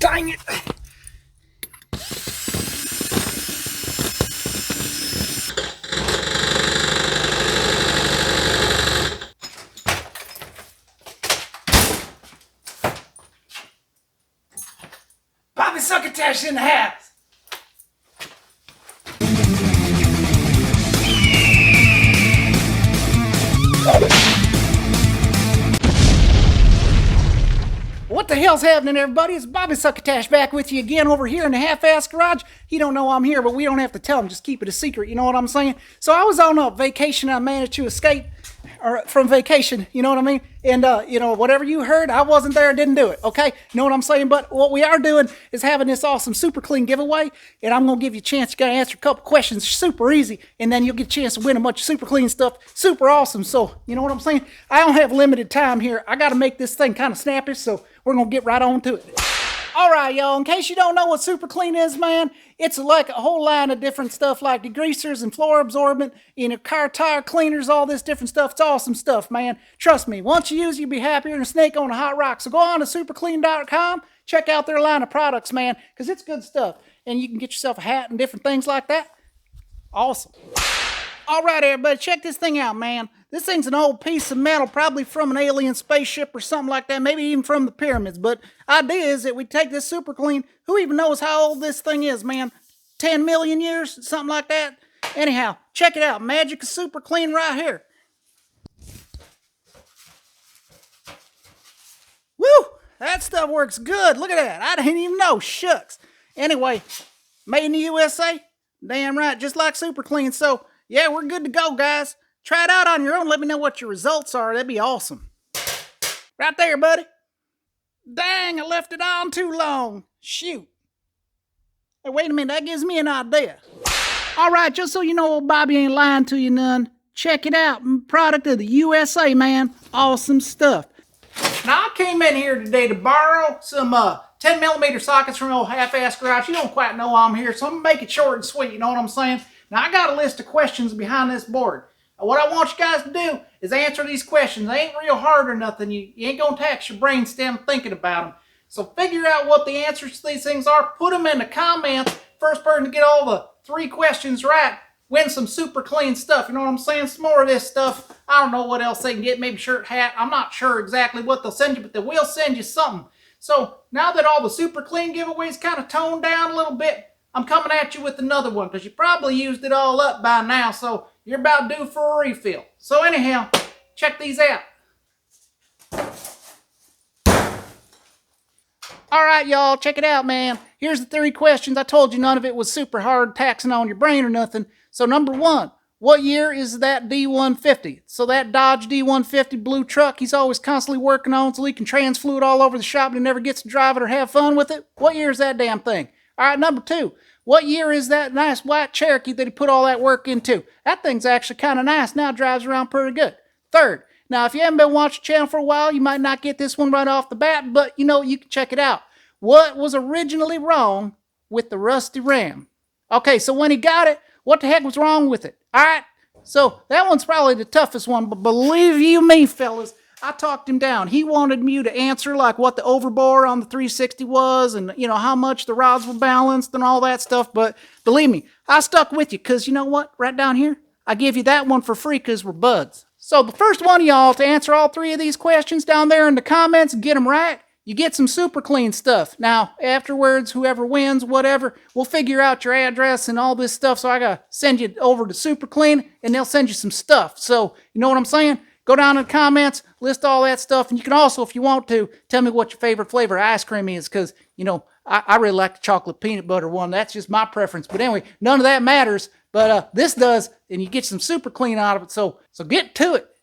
Dang it! Bobby Succotash in the house! What the hell's happening, everybody? It's Bobby Succotash back with you again over here in the half-ass garage. He don't know I'm here, but we don't have to tell him. Just keep it a secret, you know what I'm saying? So I was on a vacation. I managed to escape from vacation, you know what I mean? And, whatever you heard, I wasn't there, didn't do it, okay? You know what I'm saying? But what we are doing is having this awesome Super Clean giveaway, and I'm going to give you a chance. You got to answer a couple questions, super easy, and then you'll get a chance to win a bunch of Super Clean stuff, super awesome. So, you know what I'm saying? I don't have limited time here. I got to make this thing kind of snappish, so we're going to get right on to it. All right, y'all, in case you don't know what Super Clean is, man, it's like a whole line of different stuff like degreasers and floor absorbent, car tire cleaners, all this different stuff. It's awesome stuff, man. Trust me, once you use it, you'll be happier than a snake on a hot rock. So go on to superclean.com, check out their line of products, man, because it's good stuff. And you can get yourself a hat and different things like that. Awesome. All right, everybody, check this thing out, man. This thing's an old piece of metal, probably from an alien spaceship or something like that, maybe even from the pyramids. But idea is that we take this Super Clean. Who even knows how old this thing is, man? 10 million years? Something like that? Anyhow, check it out. Magic of Super Clean right here. Woo! That stuff works good. Look at that. I didn't even know. Shucks. Anyway, made in the USA? Damn right, just like Super Clean. So, yeah, we're good to go, guys. Try it out on your own. Let me know what your results are. That'd be awesome. Right there, buddy. Dang, I left it on too long. Shoot. Hey, wait a minute. That gives me an idea. All right, just so you know, old Bobby ain't lying to you none. Check it out. Product of the USA, man. Awesome stuff. Now, I came in here today to borrow some 10mm sockets from old half-ass garage. You don't quite know I'm here, so I'm going to make it short and sweet. You know what I'm saying? Now, I got a list of questions behind this board. What I want you guys to do is answer these questions. They ain't real hard or nothing. You ain't going to tax your brainstem thinking about them. So figure out what the answers to these things are. Put them in the comments. First person to get all the 3 questions right wins some Super Clean stuff. You know what I'm saying? Some more of this stuff. I don't know what else they can get. Maybe shirt, hat. I'm not sure exactly what they'll send you, but they will send you something. So now that all the Super Clean giveaways kind of toned down a little bit, I'm coming at you with another one because you probably used it all up by now. So you're about due for a refill. So anyhow, check these out. All right, y'all, check it out, man. Here's the 3 questions. I told you none of it was super hard taxing on your brain or nothing. So number 1, what year is that D150? So that Dodge D150 blue truck he's always constantly working on so he can trans fluid all over the shop and he never gets to drive it or have fun with it? What year is that damn thing? All right, number 2. What year is that nice white Cherokee that he put all that work into? That thing's actually kind of nice. Now drives around pretty good. 3rd, now if you haven't been watching the channel for a while, you might not get this one right off the bat, but you know, you can check it out. What was originally wrong with the rusty Ram? Okay, so when he got it, what the heck was wrong with it? All right, so that one's probably the toughest one, but believe you me, fellas, I talked him down. He wanted me to answer like what the overbore on the 360 was and, you know, how much the rods were balanced and all that stuff. But believe me, I stuck with you because you know what? Right down here, I give you that one for free because we're buds. So the first one of y'all to answer all 3 of these questions down there in the comments and get them right, you get some Super Clean stuff. Now, afterwards, whoever wins, whatever, we'll figure out your address and all this stuff. So I got to send you over to Super Clean and they'll send you some stuff. So, you know what I'm saying? Go down in the comments, list all that stuff, and you can also, if you want to, tell me what your favorite flavor of ice cream is, because, you know, I really like the chocolate peanut butter one. That's just my preference. But anyway, none of that matters, but this does, and you get some Super Clean out of it, so get to it.